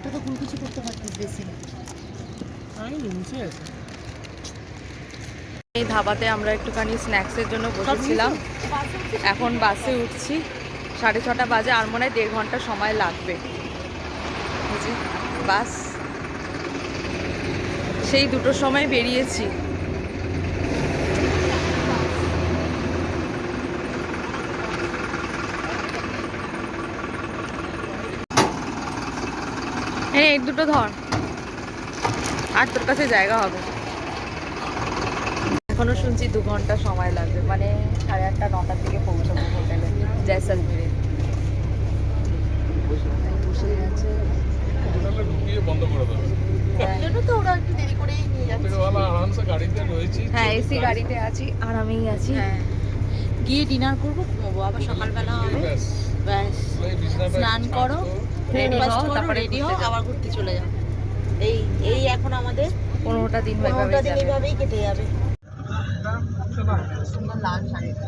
একটা তো কিছু করতে পারতিস বেশি না। এই ধাবাতে আমরা একটুখানি স্ন্যাক্সের জন্য বসেছিলাম। এখন বাসে উঠছি, 6:30 বাজে, আর মনে হয় 1.5 ঘন্টা সময় লাগবে। এই যে বাস, সেই 2টোর সময় বেরিয়েছি। হ্যাঁ, এই 2টো ধর, আর তোর কাছে জায়গা হবে। এখনো শুনছি 2 ঘন্টা সময় লাগবে, মানে 8:30 9টার দিকে পৌঁছাবো হোটেলে জয়সলমীরে। বসে আছে বন্ধ করে দেবে। তো ওরা একটু দেরি করেই নিয়ে যাচ্ছে। গাড়িতে রয়েছি। হ্যাঁ, এসি গাড়িতে আছি, আরামেই আছি। হ্যাঁ, গিয়ে ডিনার করবো, ঘুমাবো, আবার সকালবেলা হবে। ব্যাস, স্নান করো, ব্রেকফাস্ট করো, তারপরে রেডি ঘুরতে হও, যাও। আবার ঘুরতে চলে যাও। এই এই এখন আমাদের 15টা দিন 15টা দিন যাবে। এইভাবেই কেটে যাবে। সুন্দর লাল শাড়িটা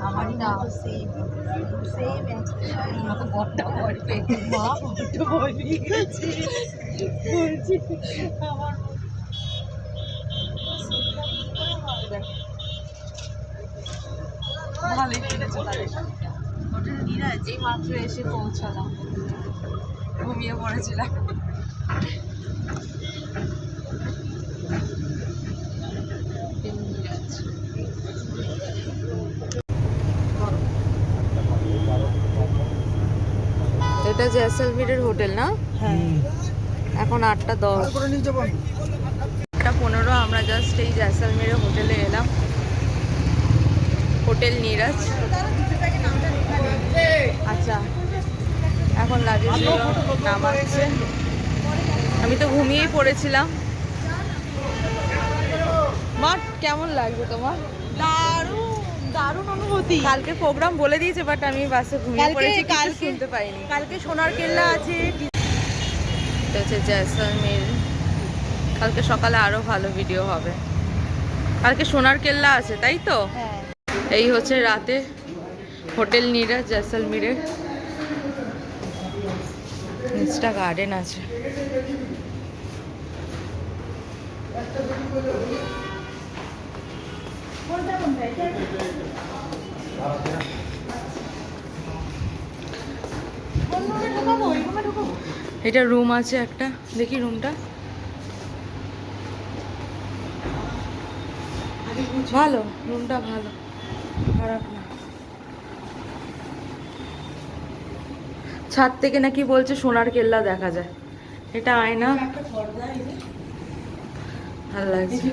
আমারই না, সেম সেম শাড়ি মতো বড়টা পরবে। মা বড্ড ভয় পেয়ে গেছে বলছি আমার ভালোই কেটেছে তাদের শাড়িটা। হোটেল নিরাজ এই মাত্র এসে পৌঁছালাম, ঘুমিয়ে পড়েছিলাম। এটা জয়সলমীরের হোটেল না? হ্যাঁ, এখন 8:10, 8:15 আমরা জাস্ট এই জয়সলমীরের হোটেলে এলাম, হোটেল নিরাজ। আচ্ছা, এখন লাগেজ নামাচ্ছে। আমি তো ঘুমিয়েই পড়েছিলাম। মা, কেমন লাগছে তোমার? দারুণ দারুণ অনুভূতি। কালকে প্রোগ্রাম বলে দিয়েছে, বাট আমি বাসে ঘুমিয়ে পড়েছি, কিছু কালকে শুনতে পাইনি। কালকে সোনার কেল্লা আছে। এটা হচ্ছে জয়সলমীর। কালকে সকালে আরো ভালো ভিডিও হবে। কালকে সোনার কেল্লা আছে, তাই তো? হ্যাঁ, এই হচ্ছে রাতে হোটেল নিরাজ জয়সলমীরের। নিচটা গার্ডেন আছে। এটা রুম আছে একটা, দেখি রুমটা। ভালো, রুমটা ভালো, খারাপ না। ছাদ থেকে নাকি বলছে সোনার কেল্লা দেখা যায়। এটা আয়না, ভালো লাগছে।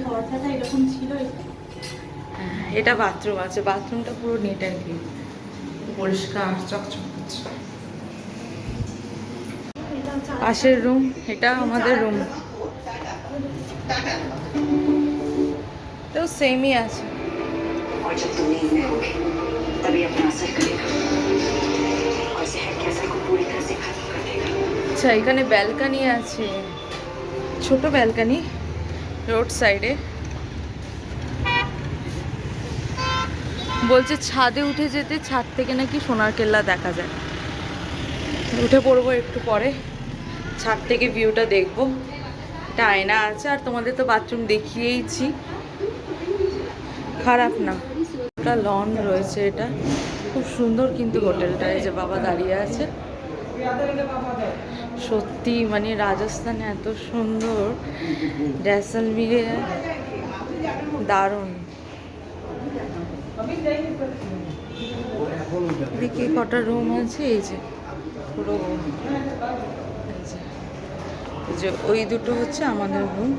হ্যাঁ, এটা বাথরুম আছে, বাথরুমটা পুরো নিট অ্যান্ড ক্লিন, পরিষ্কার চকচক করছে। পাশের রুম, এটা আমাদের রুম, তো সেমই আছে। और जब तुम नींद में होगे तभी अपना असर करेगा और जहर के असर को पूरी तरह से खत्म कर देगा। আচ্ছা, এখানে ব্যালকানি আছে, ছোট ব্যালকানি, রোড সাইডে। বলছে ছাদে উঠে যেতে, ছাদ থেকে নাকি সোনার কেল্লা দেখা যায়। উঠে পড়বো একটু পরে, ছাদ থেকে ভিউটা দেখবো। এটা আয়না আছে, আর তোমাদের তো বাথরুম দেখিয়েইছি, খারাপ না। একটা লন রয়েছে, এটা খুব সুন্দর কিন্তু হোটেলটা। এই যে বাবা দাঁড়িয়ে আছে, সত্যি মানে রাজস্থানে এত সুন্দর, জয়সলমীরে দারুণ। দেখি কটা রুম আছে, এই যে পুরো, এই যে ওই দুটো হচ্ছে আমাদের রুম।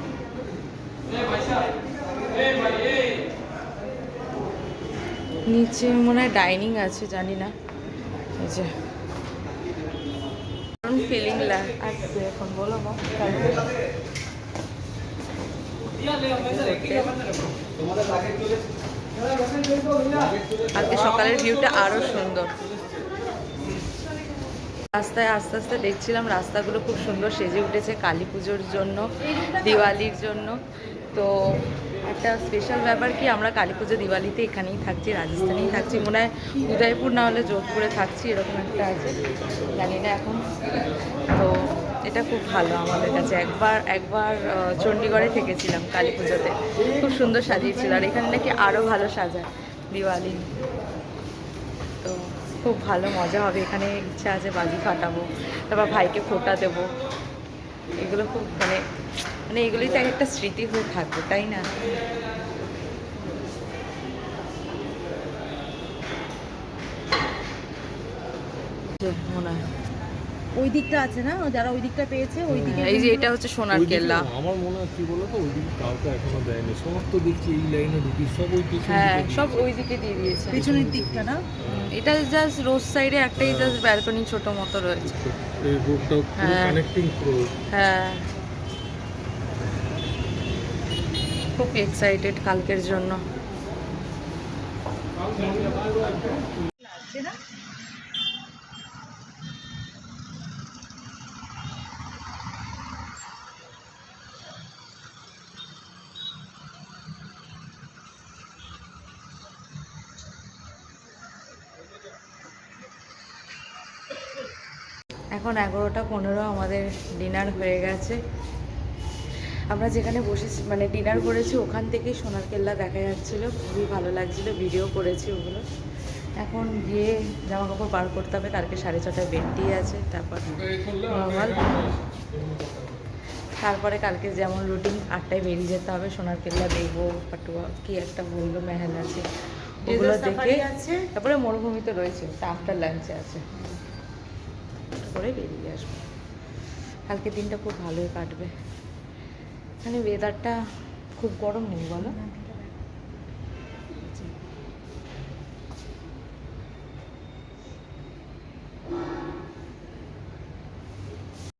নিচে মনে হয় ডাইনিং আছে, জানি না। এই যে ফিলিং আসছে এখন, বলো মা। আজকে সকালের ভিউটা আরো সুন্দর। রাস্তায় আস্তে আস্তে দেখছিলাম রাস্তাগুলো খুব সুন্দর সেজে উঠেছে কালী পুজোর জন্য, দিওয়ালির জন্য। তো একটা স্পেশাল ব্যাপার কি, আমরা কালী পুজো দিওয়ালিতে এখানেই থাকছি, রাজস্থানেই থাকছি, মনে হয় উদয়পুর না হলে যোধপুরে থাকছি, এরকম একটা আছে, জানি না এখন। তো এটা খুব ভালো আমাদের কাছে। একবার চণ্ডীগড়ে থেকেছিলাম কালী পুজোতে, খুব সুন্দর সাজিয়েছিল, আর এখানে নাকি আরও ভালো সাজায় দিওয়ালি। তো খুব ভালো মজা হবে এখানে, ইচ্ছা আছে বাজি ফাটাবো, তারপর ভাইকে ফোঁটা দেবো, এগুলো খুব মানে মানে এগুলোই তো একটা স্মৃতি হয়ে থাকবে, তাই না? মনে হয় ওই দিকটা আছে না, যারা ওই দিকটা পেয়েছে ওই দিকে। এই যে এটা হচ্ছে সোনার কেল্লা। আমার মনে হয় কি বলতো, ওইদিকে কাউকে এখনো দেয়নি, সমস্ত দেখছি এই লাইনে ঢুকি সব ওই পিছনে। হ্যাঁ, সব ওই দিকে দিয়ে দিয়েছে, পেছনের দিকটা না। এটা জাস্ট রোড সাইডে একটাই জাস্ট ব্যালকনি ছোট মতো রয়েছে। এই রোডটা হ্যাঁ। কানেক্টিং পুরো। হ্যাঁ, খুব এক্সাইটেড কালকের জন্য। এখন 11:15 আমাদের ডিনার হয়ে গেছে। আমরা যেখানে বসেছি মানে ডিনার করেছি ওখান থেকেই সোনার কেল্লা দেখা যাচ্ছিল, খুবই ভালো লাগছিল, ভিডিও করেছি ওগুলো। এখন গিয়ে জামা কাপড় বার করতে হবে, কালকে 6:30টায় বেডটি আছে, তারপর নর্মাল, তারপরে কালকে যেমন রুটিন 8টায় বেরিয়ে যেতে হবে, সোনার কেল্লা দেখবো, পাটুয়া কি একটা বললো মেহেল আছে, ওগুলো দেখে তারপরে মরুভূমি তো রয়েছে, তা আফটার লাঞ্চে আছে, করে বেরিয়ে আসবো। কালকে দিনটা খুব ভালোই কাটবে, মানে ওয়েদারটা খুব গরম নেই বলো।